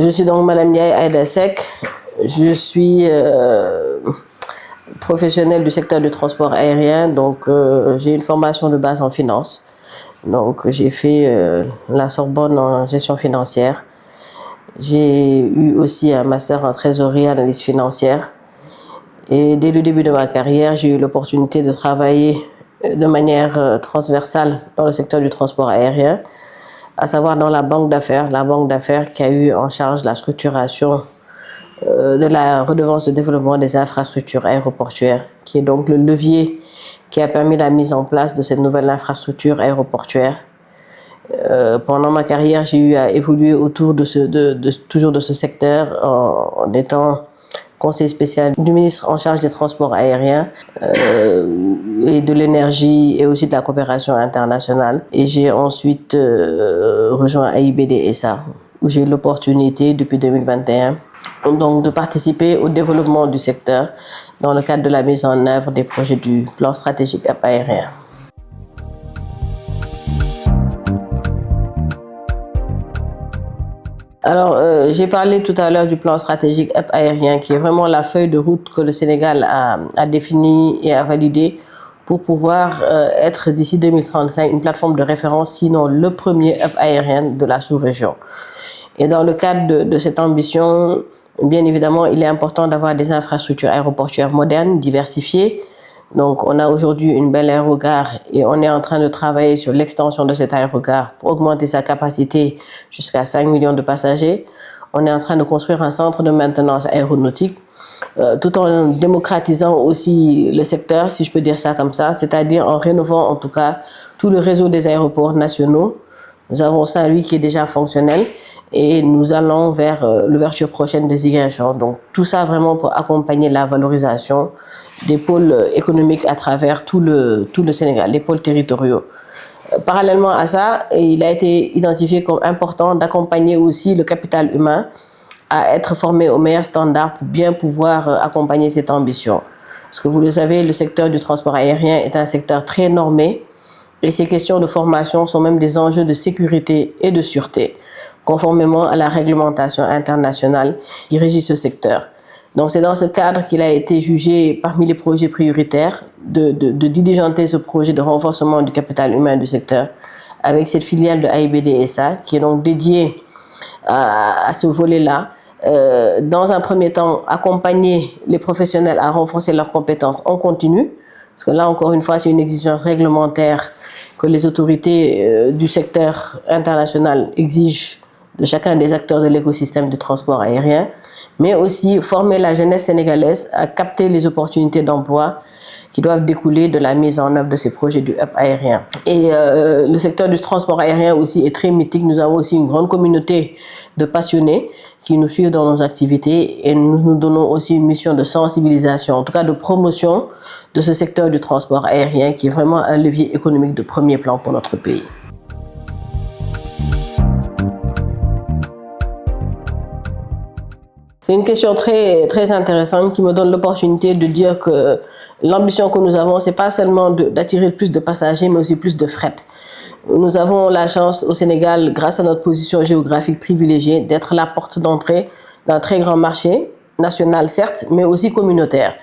Je suis donc Madame Ndiaye Aïda Seck. Je suis professionnelle du secteur du transport aérien. Donc, j'ai une formation de base en finance. Donc, j'ai fait la Sorbonne en gestion financière. J'ai eu aussi un master en trésorerie et analyse financière. Et dès le début de ma carrière, j'ai eu l'opportunité de travailler de manière transversale dans le secteur du transport aérien, à savoir dans la banque d'affaires qui a eu en charge la structuration de la redevance de développement des infrastructures aéroportuaires, qui est donc le levier qui a permis la mise en place de cette nouvelle infrastructure aéroportuaire. Pendant ma carrière, j'ai eu à évoluer autour toujours de ce secteur en étant conseiller spécial du ministre en charge des transports aériens et de l'énergie et aussi de la coopération internationale. Et j'ai ensuite rejoint AIBD SA, où j'ai eu l'opportunité depuis 2021 donc de participer au développement du secteur dans le cadre de la mise en œuvre des projets du plan stratégique aérien. Alors, j'ai parlé tout à l'heure du plan stratégique aérien, qui est vraiment la feuille de route que le Sénégal a définie et a validée pour pouvoir être d'ici 2035 une plateforme de référence, sinon le premier hub aérien de la sous-région. Et dans le cadre de cette ambition, bien évidemment, il est important d'avoir des infrastructures aéroportuaires modernes, diversifiées. Donc, on a aujourd'hui une belle aérogare et on est en train de travailler sur l'extension de cette aérogare pour augmenter sa capacité jusqu'à 5 millions de passagers. On est en train de construire un centre de maintenance aéronautique tout en démocratisant aussi le secteur, si je peux dire ça comme ça, c'est-à-dire en rénovant en tout cas tout le réseau des aéroports nationaux. Nous avons Saint-Louis qui est déjà fonctionnel et nous allons vers l'ouverture prochaine de Ziguinchor. Donc tout ça vraiment pour accompagner la valorisation des pôles économiques à travers tout le Sénégal, les pôles territoriaux. Parallèlement à ça, il a été identifié comme important d'accompagner aussi le capital humain à être formé aux meilleurs standards pour bien pouvoir accompagner cette ambition. Parce que vous le savez, le secteur du transport aérien est un secteur très normé et ces questions de formation sont même des enjeux de sécurité et de sûreté, conformément à la réglementation internationale qui régit ce secteur. Donc c'est dans ce cadre qu'il a été jugé parmi les projets prioritaires de diligenter ce projet de renforcement du capital humain du secteur avec cette filiale de AIBD SA qui est donc dédiée à ce volet-là. Dans un premier temps, accompagner les professionnels à renforcer leurs compétences en continu, parce que là encore une fois c'est une exigence réglementaire que les autorités du secteur international exigent de chacun des acteurs de l'écosystème du transport aérien, mais aussi former la jeunesse sénégalaise à capter les opportunités d'emploi qui doivent découler de la mise en œuvre de ces projets du hub aérien. Et le secteur du transport aérien aussi est très mythique. Nous avons aussi une grande communauté de passionnés qui nous suivent dans nos activités et nous nous donnons aussi une mission de sensibilisation, en tout cas de promotion de ce secteur du transport aérien qui est vraiment un levier économique de premier plan pour notre pays. C'est une question très, très intéressante qui me donne l'opportunité de dire que l'ambition que nous avons, c'est pas seulement d'attirer plus de passagers, mais aussi plus de fret. Nous avons la chance au Sénégal, grâce à notre position géographique privilégiée, d'être la porte d'entrée d'un très grand marché, national certes, mais aussi communautaire.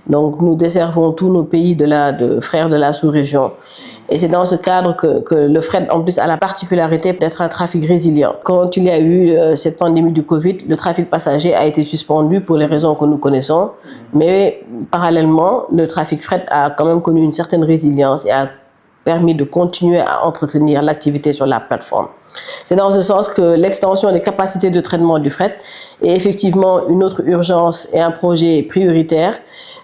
Donc nous desservons tous nos pays de frères de la sous-région. Et c'est dans ce cadre que le fret, en plus, a la particularité d'être un trafic résilient. Quand il y a eu cette pandémie du Covid, le trafic passager a été suspendu pour les raisons que nous connaissons. Mais parallèlement, le trafic fret a quand même connu une certaine résilience et a permis de continuer à entretenir l'activité sur la plateforme. C'est dans ce sens que l'extension des capacités de traitement du fret est effectivement une autre urgence et un projet prioritaire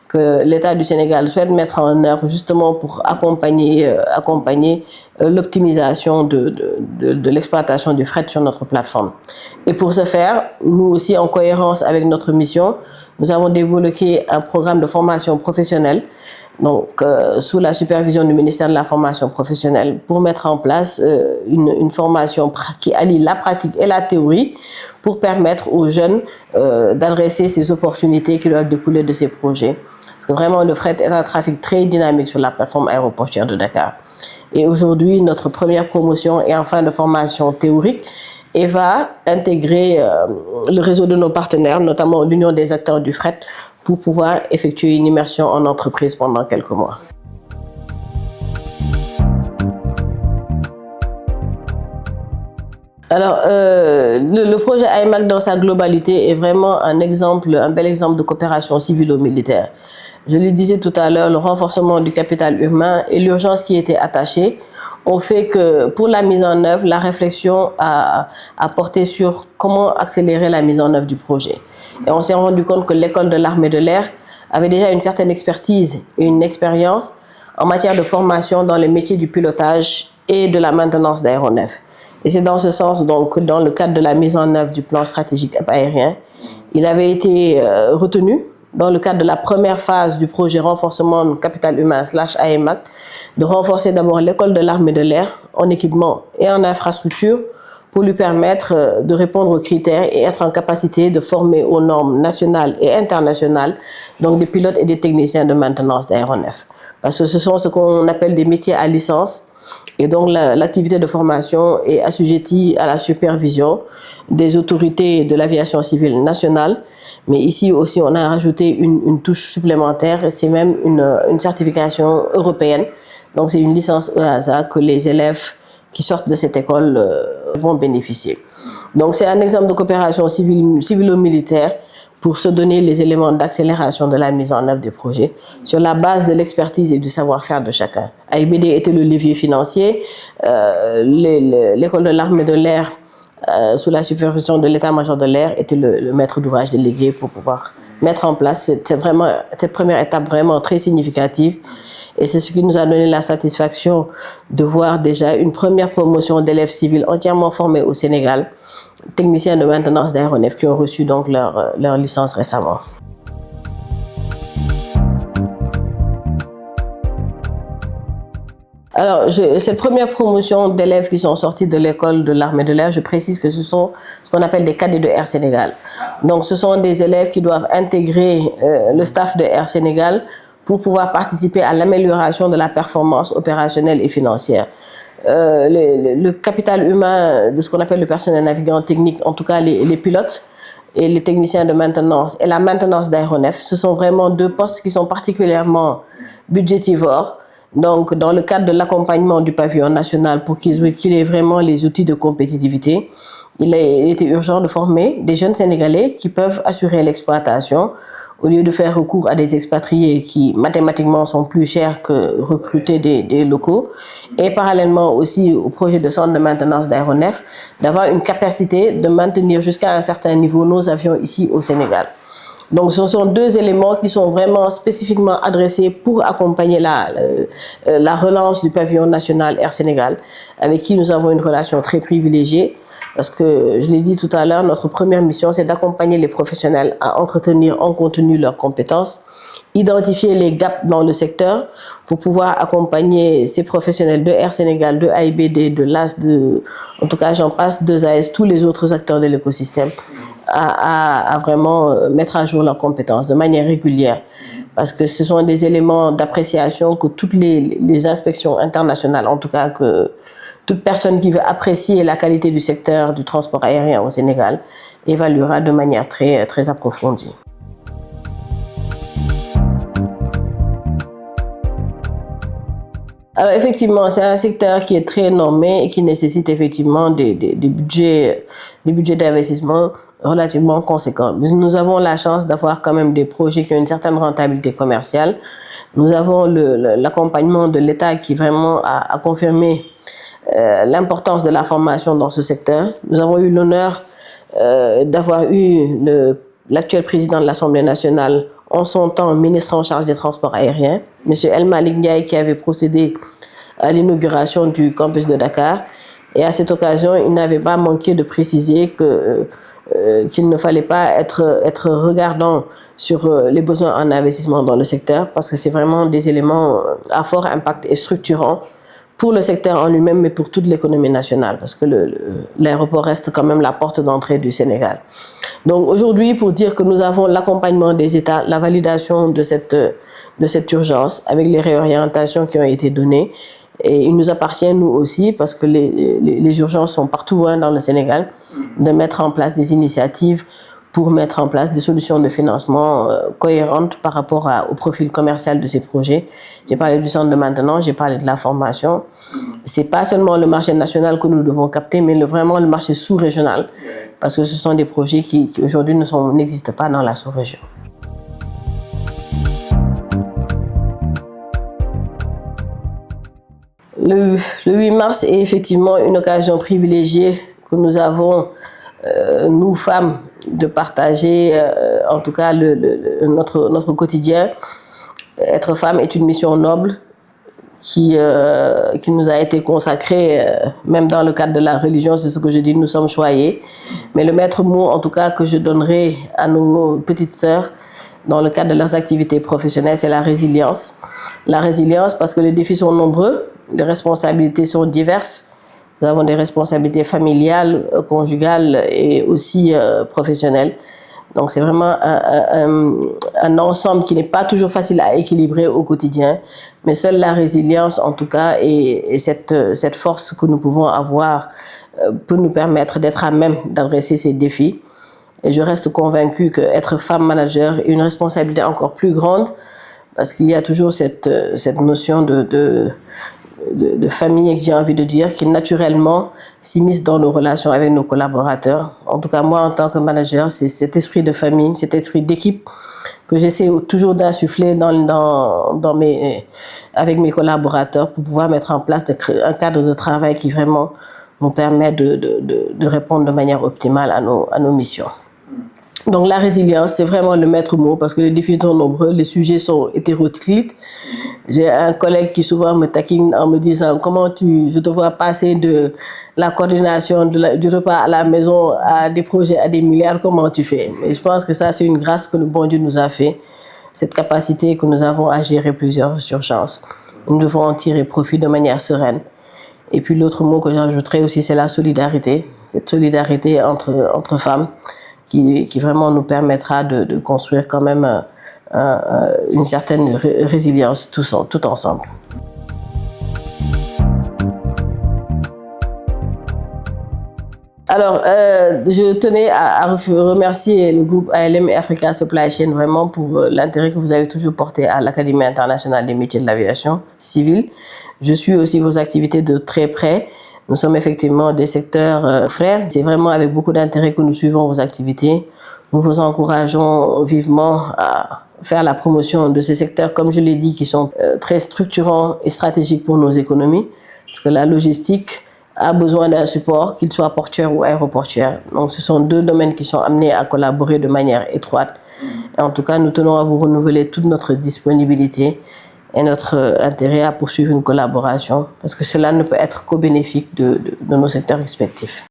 que l'État du Sénégal souhaite mettre en œuvre justement pour accompagner l'optimisation de l'exploitation du fret sur notre plateforme. Et pour ce faire, nous aussi en cohérence avec notre mission, nous avons développé un programme de formation professionnelle donc sous la supervision du ministère de la formation professionnelle pour mettre en place une formation qui allie la pratique et la théorie pour permettre aux jeunes d'adresser ces opportunités qui doivent découler de ces projets. Parce que vraiment, le fret est un trafic très dynamique sur la plateforme aéroportuaire de Dakar. Et aujourd'hui, notre première promotion est en fin de formation théorique et va intégrer le réseau de nos partenaires, notamment l'Union des acteurs du fret, pour pouvoir effectuer une immersion en entreprise pendant quelques mois. Alors, le projet IMAC dans sa globalité est vraiment un bel exemple de coopération civilo-militaire. Je le disais tout à l'heure, le renforcement du capital humain et l'urgence qui était attachée ont fait que pour la mise en œuvre, la réflexion a porté sur comment accélérer la mise en œuvre du projet. Et on s'est rendu compte que l'école de l'armée de l'air avait déjà une certaine expertise et une expérience en matière de formation dans les métiers du pilotage et de la maintenance d'aéronefs. Et c'est dans ce sens, donc, dans le cadre de la mise en œuvre du plan stratégique aérien, il avait été retenu, dans le cadre de la première phase du projet renforcement du capital humain /AEMAC, de renforcer d'abord l'école de l'armée de l'air en équipement et en infrastructure pour lui permettre de répondre aux critères et être en capacité de former aux normes nationales et internationales, donc des pilotes et des techniciens de maintenance d'aéronefs. Parce que ce sont ce qu'on appelle des métiers à licence. Et donc l'activité de formation est assujettie à la supervision des autorités de l'aviation civile nationale. Mais ici aussi, on a rajouté une touche supplémentaire, c'est même une certification européenne. Donc c'est une licence EASA que les élèves qui sortent de cette école vont bénéficier. Donc c'est un exemple de coopération civilo-militaire pour se donner les éléments d'accélération de la mise en œuvre des projets sur la base de l'expertise et du savoir-faire de chacun. AIBD était le levier financier, l'école de l'armée de l'air, sous la supervision de l'état-major de l'air, était le maître d'ouvrage délégué pour pouvoir mettre en place cette première étape vraiment très significative. Et c'est ce qui nous a donné la satisfaction de voir déjà une première promotion d'élèves civils entièrement formés au Sénégal, techniciens de maintenance d'aéronefs qui ont reçu donc leur licence récemment. Alors, cette première promotion d'élèves qui sont sortis de l'école de l'armée de l'air, je précise que ce sont ce qu'on appelle des cadets de Air Sénégal. Donc, ce sont des élèves qui doivent intégrer le staff de Air Sénégal pour pouvoir participer à l'amélioration de la performance opérationnelle et financière. Le capital humain de ce qu'on appelle le personnel navigant technique, en tout cas les pilotes et les techniciens de maintenance et la maintenance d'aéronefs, ce sont vraiment deux postes qui sont particulièrement budgétivores. Donc, dans le cadre de l'accompagnement du pavillon national pour qu'il ait vraiment les outils de compétitivité, il était urgent de former des jeunes Sénégalais qui peuvent assurer l'exploitation au lieu de faire recours à des expatriés qui mathématiquement sont plus chers que recruter des locaux, et parallèlement aussi au projet de centre de maintenance d'aéronefs, d'avoir une capacité de maintenir jusqu'à un certain niveau nos avions ici au Sénégal. Donc ce sont deux éléments qui sont vraiment spécifiquement adressés pour accompagner la relance du pavillon national Air Sénégal, avec qui nous avons une relation très privilégiée. Parce que, je l'ai dit tout à l'heure, notre première mission, c'est d'accompagner les professionnels à entretenir en continu leurs compétences, identifier les gaps dans le secteur pour pouvoir accompagner ces professionnels de Air Sénégal, de AIBD, de l'AS, en tout cas j'en passe, 2AS, tous les autres acteurs de l'écosystème, à vraiment mettre à jour leurs compétences de manière régulière. Parce que ce sont des éléments d'appréciation que toutes les inspections internationales, en tout cas que toute personne qui veut apprécier la qualité du secteur du transport aérien au Sénégal évaluera de manière très, très approfondie. Alors effectivement, c'est un secteur qui est très normé et qui nécessite effectivement des budgets d'investissement relativement conséquents. Nous avons la chance d'avoir quand même des projets qui ont une certaine rentabilité commerciale. Nous avons l'accompagnement de l'État qui vraiment a confirmé l'importance de la formation dans ce secteur. Nous avons eu l'honneur d'avoir eu l'actuel président de l'Assemblée nationale, en son temps ministre en charge des transports aériens, M. El Malick Ndiaye, qui avait procédé à l'inauguration du campus de Dakar. Et à cette occasion, il n'avait pas manqué de préciser qu'il ne fallait pas être regardant sur les besoins en investissement dans le secteur, parce que c'est vraiment des éléments à fort impact et structurants pour le secteur en lui-même, mais pour toute l'économie nationale, parce que l'aéroport reste quand même la porte d'entrée du Sénégal. Donc aujourd'hui, pour dire que nous avons l'accompagnement des États, la validation de cette urgence, avec les réorientations qui ont été données, Et il nous appartient, nous aussi, parce que les urgences sont partout dans le Sénégal, de mettre en place des initiatives pour mettre en place des solutions de financement cohérentes par rapport au profil commercial de ces projets. J'ai parlé du centre de maintenance, j'ai parlé de la formation. C'est pas seulement le marché national que nous devons capter, mais vraiment le marché sous-régional, parce que ce sont des projets qui aujourd'hui n'existent pas dans la sous-région. Le 8 mars est effectivement une occasion privilégiée que nous avons, nous femmes, de partager en tout cas notre quotidien. Être femme est une mission noble qui nous a été consacrée, même dans le cadre de la religion, c'est ce que je dis, nous sommes choyés. Mais le maître mot, en tout cas, que je donnerai à nos petites sœurs dans le cadre de leurs activités professionnelles, c'est la résilience. La résilience parce que les défis sont nombreux, les responsabilités sont diverses. Nous avons des responsabilités familiales, conjugales et aussi professionnelles. Donc c'est vraiment un ensemble qui n'est pas toujours facile à équilibrer au quotidien. Mais seule la résilience, en tout cas, et cette force que nous pouvons avoir peut nous permettre d'être à même d'adresser ces défis. Et je reste convaincue qu'être femme manager est une responsabilité encore plus grande parce qu'il y a toujours cette notion de famille, j'ai envie de dire, qui naturellement s'immisce dans nos relations avec nos collaborateurs. En tout cas, moi, en tant que manager, c'est cet esprit de famille, cet esprit d'équipe que j'essaie toujours d'insuffler avec mes collaborateurs pour pouvoir mettre en place un cadre de travail qui vraiment nous permet de répondre de manière optimale à nos missions. Donc la résilience, c'est vraiment le maître mot parce que les défis sont nombreux, les sujets sont hétéroclites. J'ai un collègue qui souvent me taquine en me disant comment je te vois passer de la coordination du repas à la maison à des projets à des milliards, comment tu fais? Et je pense que ça, c'est une grâce que le bon Dieu nous a fait, cette capacité que nous avons à gérer plusieurs urgences. Nous devons en tirer profit de manière sereine. Et puis l'autre mot que j'ajouterais aussi, c'est la solidarité, cette solidarité entre femmes qui vraiment nous permettra de construire quand même une certaine résilience tout ensemble. Alors, je tenais à remercier le groupe ALM et Africa Supply Chain vraiment pour l'intérêt que vous avez toujours porté à l'Académie internationale des métiers de l'aviation civile. Je suis aussi vos activités de très près. Nous sommes effectivement des secteurs frères. C'est vraiment avec beaucoup d'intérêt que nous suivons vos activités. Nous vous encourageons vivement à faire la promotion de ces secteurs, comme je l'ai dit, qui sont très structurants et stratégiques pour nos économies. Parce que la logistique a besoin d'un support, qu'il soit portuaire ou aéroportuaire. Donc ce sont deux domaines qui sont amenés à collaborer de manière étroite. Et en tout cas, nous tenons à vous renouveler toute notre disponibilité et notre intérêt à poursuivre une collaboration, parce que cela ne peut être qu'au bénéfice de nos secteurs respectifs.